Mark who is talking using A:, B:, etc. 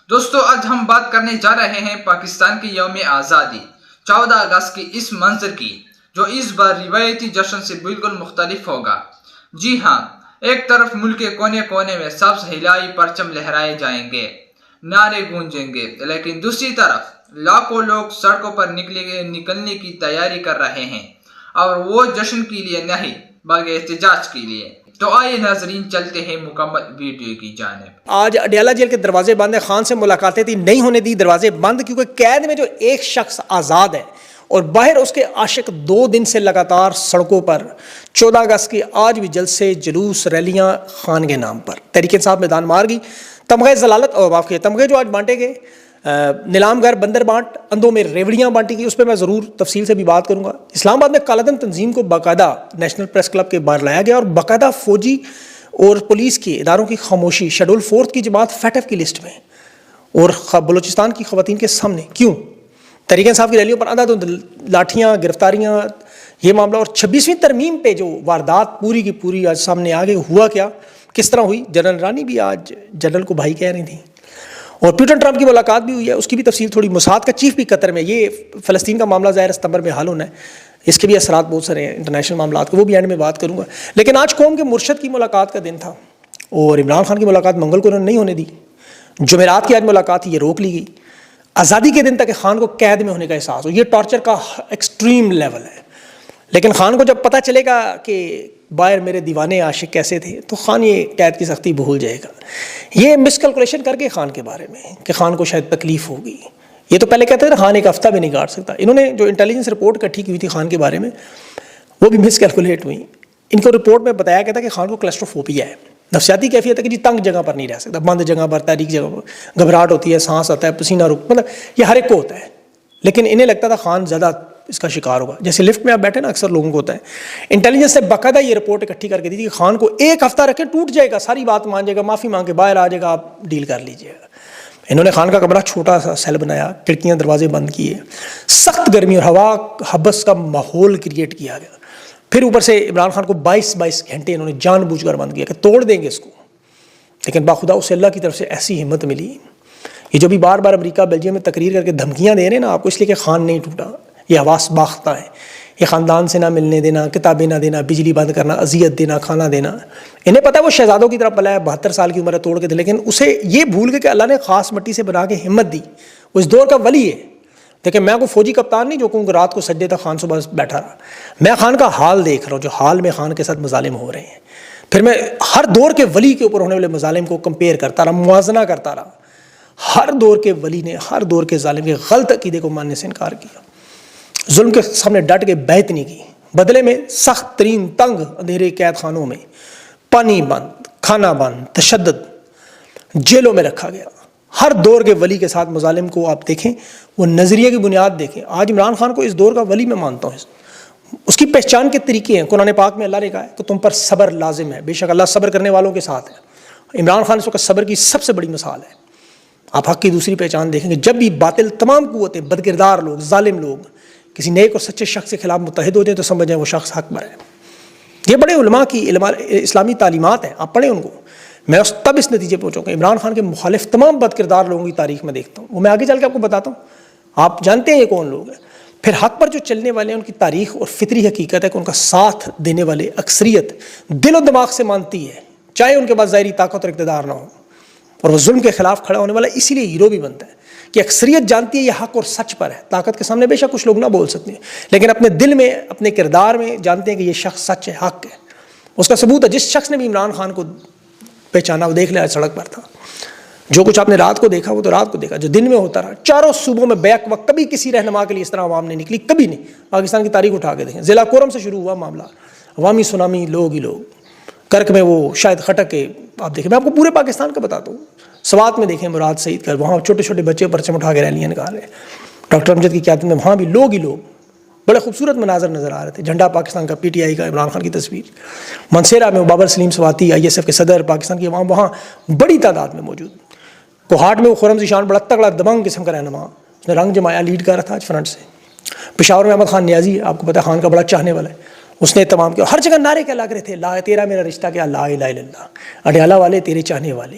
A: دوستو آج ہم بات کرنے جا رہے ہیں پاکستان کی یوم آزادی 14 اگست کی اس منظر کی جو اس بار روایتی جشن سے بالکل مختلف ہوگا۔ جی ہاں، ایک طرف ملک کے کونے کونے میں سبز ہلائی پرچم لہرائے جائیں گے، نعرے گونجیں گے، لیکن دوسری طرف لاکھوں لوگ سڑکوں پر نکلنے کی تیاری کر رہے ہیں، اور وہ جشن کے لیے نہیں بلکہ احتجاج کے لیے۔ تو آئیے ناظرین چلتے ہیں مکمل ویڈیو کی جانب۔
B: آج اڈیالہ جیل کے دروازے بند ہیں، خان سے ملاقاتیں تھی، نہیں ہونے دی، دروازے بند، کیونکہ قید میں جو ایک شخص آزاد ہے اور باہر اس کے عاشق 2 دن سے لگاتار سڑکوں پر 14 اگست کی آج بھی جلسے، جلوس، ریلیاں خان کے نام پر۔ تحریک انصاف میدان مار گئی، تمغے ضلالت اور معاف کے تمغے جو آج بانٹے گئے، نیلام گھر بندر بانٹ اندھوں میں ریوڑیاں بانٹی گئی، اس پہ میں ضرور تفصیل سے بھی بات کروں گا۔ اسلام آباد میں کالعدم تنظیم کو باقاعدہ نیشنل پریس کلب کے باہر لایا گیا اور باقاعدہ فوجی اور پولیس کے اداروں کی خاموشی، شیڈول 4 کی جماعت فیٹف کی لسٹ میں، اور بلوچستان کی خواتین کے سامنے کیوں؟ تحریک انصاف کی ریلیوں پر عدد لاٹھیاں، گرفتاریاں، یہ معاملہ، اور 26ویں ترمیم پہ جو واردات پوری کی پوری آج سامنے آ گئی، ہوا کیا، کس طرح ہوئی؟ جنرل رانی بھی آج جنرل کو بھائی کہہ رہی تھیں، اور پیوٹن ٹرمپ کی ملاقات بھی ہوئی ہے، اس کی بھی تفصیل تھوڑی۔ موساد کا چیف بھی قطر میں، یہ فلسطین کا معاملہ ظاہر ستمبر میں حل ہونا ہے، اس کے بھی اثرات بہت سارے ہیں انٹرنیشنل معاملات کو، وہ بھی اینڈ میں بات کروں گا۔ لیکن آج قوم کے مرشد کی ملاقات کا دن تھا، اور عمران خان کی ملاقات منگل کو انہوں نے نہیں ہونے دی، جمعرات کی آج ملاقات تھی، یہ روک لی گئی۔ آزادی کے دن تک خان کو قید میں ہونے کا احساس ہو، یہ ٹارچر کا ایکسٹریم لیول ہے، لیکن خان کو جب پتہ چلے گا کہ باہر میرے دیوانے عاشق کیسے تھے، تو خان یہ قید کی سختی بھول جائے گا۔ یہ مس کیلکولیشن کر کے خان کے بارے میں کہ خان کو شاید تکلیف ہوگی، یہ تو پہلے کہتے تھے خان ایک ہفتہ بھی نہیں کاٹ سکتا، انہوں نے جو انٹیلیجنس رپورٹ اکٹھی کی ہوئی تھی خان کے بارے میں، وہ بھی مس کیلکولیٹ ہوئی۔ ان کو رپورٹ میں بتایا گیا تھا کہ خان کو کلیسٹروفوبیا ہے، نفسیاتی کیفیت ہے کہ جی تنگ جگہ پر نہیں رہ سکتا، بند جگہ پر، تاریک جگہ پر گھبراہٹ ہوتی ہے، سانس آتا ہے، پسینہ رک، مطلب یہ ہر ایک کو ہوتا ہے، لیکن انہیں لگتا تھا خان زیادہ اس کا شکار ہوگا۔ جیسے لفٹ میں آپ بیٹھے نا، اکثر لوگوں کو ہوتا ہے۔ انٹیلیجنس سے باقاعدہ یہ رپورٹ اکٹھی کر کے دی تھی کہ خان کو 1 ہفتہ رکھے، ٹوٹ جائے گا، ساری بات مان جائے گا، معافی مانگ کے باہر آ جائے گا، آپ ڈیل کر لیجیے گا۔ انہوں نے خان کا کمرہ چھوٹا سا سیل بنایا، کھڑکیاں دروازے بند کیے، سخت گرمی اور ہوا حبس کا ماحول کریٹ کیا گیا، پھر اوپر سے عمران خان کو 22 گھنٹے انہوں نے جان بوجھ کر بند کیا کہ توڑ دیں گے اس کو، لیکن باخدا اسے اللہ کی طرف سے ایسی ہمت ملی۔ یہ جو بھی بار بار امریکہ بیلجیم میں تقریر کر کے دھمکیاں دے رہے ہیں نا آپ کو، اس لیے کہ خان نہیں ٹوٹا، یہ حواس باختہ ہیں، یہ خاندان سے نہ ملنے دینا، کتابیں نہ دینا، بجلی بند کرنا، اذیت دینا، کھانا دینا، انہیں پتہ ہے وہ شہزادوں کی طرح پلا ہے، 72 سال کی عمر ہے، توڑ کے دے، لیکن اسے یہ بھول گئے کہ اللہ نے خاص مٹی سے بنا کے ہمت دی، وہ اس دور کا ولی ہے۔ دیکھیں میں کوئی فوجی کپتان نہیں جو کہوں کہ رات کو سجدے تک خان صبح بیٹھا رہا، میں خان کا حال دیکھ رہا ہوں، جو حال میں خان کے ساتھ مظالم ہو رہے ہیں، پھر میں ہر دور کے ولی کے اوپر ہونے والے مظالم کو کمپیئر کرتا رہا، موازنہ کرتا رہا، ہر دور کے ولی نے ہر دور کے ظالم کے غلط عقیدے کو ماننے سے انکار کیا، ظلم کے سامنے ڈٹ کے بیعت نہیں کی، بدلے میں سخت ترین تنگ اندھیرے قید خانوں میں پانی بند، کھانا بند، تشدد، جیلوں میں رکھا گیا۔ ہر دور کے ولی کے ساتھ مظالم کو آپ دیکھیں، وہ نظریے کی بنیاد دیکھیں۔ آج عمران خان کو اس دور کا ولی میں مانتا ہوں، اس کی پہچان کے طریقے ہیں، قرآن پاک میں اللہ نے کہا ہے کہ تم پر صبر لازم ہے، بے شک اللہ صبر کرنے والوں کے ساتھ ہے۔ عمران خان اس وقت صبر کی سب سے بڑی مثال ہے۔ آپ حق کی دوسری پہچان دیکھیں گے، جب بھی باطل تمام قوتیں، بدکردار لوگ، ظالم لوگ کسی نیک اور سچے شخص کے خلاف متحد ہو جائیں تو سمجھ جائیں وہ شخص حق پر ہے۔ یہ بڑے علماء کی اسلامی تعلیمات ہیں، آپ پڑھیں ان کو۔ میں تب اس نتیجے پہنچوں کہ عمران خان کے مخالف تمام بدکردار لوگوں کی تاریخ میں دیکھتا ہوں، وہ میں آگے چل کے آپ کو بتاتا ہوں، آپ جانتے ہیں یہ کون لوگ ہیں۔ پھر حق پر جو چلنے والے ہیں ان کی تاریخ اور فطری حقیقت ہے کہ ان کا ساتھ دینے والے اکثریت دل و دماغ سے مانتی ہے، چاہے ان کے پاس ظاہری طاقت اور اقتدار نہ ہو، اور وہ ظلم کے خلاف کھڑا ہونے والا اسی لیے ہیرو بھی بنتا ہے کہ اکثریت جانتی ہے یہ حق اور سچ پر ہے، طاقت کے سامنے بے شک کچھ لوگ نہ بول سکتے ہیں، لیکن اپنے دل میں، اپنے کردار میں جانتے ہیں کہ یہ شخص سچ ہے، حق ہے۔ اس کا ثبوت ہے، جس شخص نے بھی عمران خان کو پہچانا وہ دیکھ لیا سڑک پر تھا، جو کچھ آپ نے رات کو دیکھا وہ تو رات کو دیکھا، جو دن میں ہوتا رہا، چاروں صوبوں میں بیک وقت کبھی کسی رہنما کے لیے اس طرح عوام نہیں نکلی، کبھی نہیں۔ پاکستان کی تاریخ اٹھا کے دیکھیں، ضلع کورم سے شروع ہوا معاملہ، عوامی سونامی، لوگ ہی لوگ، کرک میں وہ شاید خٹک کے، آپ دیکھیں، میں آپ کو پورے پاکستان کا بتاتا ہوں، سوات میں دیکھیں مراد سعید کا، وہاں چھوٹے چھوٹے بچے پرچم اٹھا کے ریلیاں نکال رہے ہیں، ڈاکٹر امجد کی قیادت میں وہاں بھی لوگ ہی لوگ، بڑے خوبصورت مناظر نظر آ رہے تھے، جھنڈا پاکستان کا، پی ٹی آئی کا، عمران خان کی تصویر۔ منصیرہ میں بابر سلیم سواتی، ISF کے صدر، پاکستان کی عوام وہاں بڑی تعداد میں موجود۔ کوہاٹ میں وہ خرم ذیشان بڑا تگڑا دبنگ قسم کا رہنما، اس نے رنگ جمایا، لیڈ کر رہا تھا آج فرنٹ سے۔ پشاور میں احمد خان نیازی، آپ کو پتہ ہے خان کا بڑا چاہنے والا ہے، اس نے تمام کیا، ہر جگہ نعرے کیا لگ رہے تھے، لا تیرا میرا رشتہ کیا، لا الہ الا اللہ، اڈیالہ والے تیرے چاہنے والے،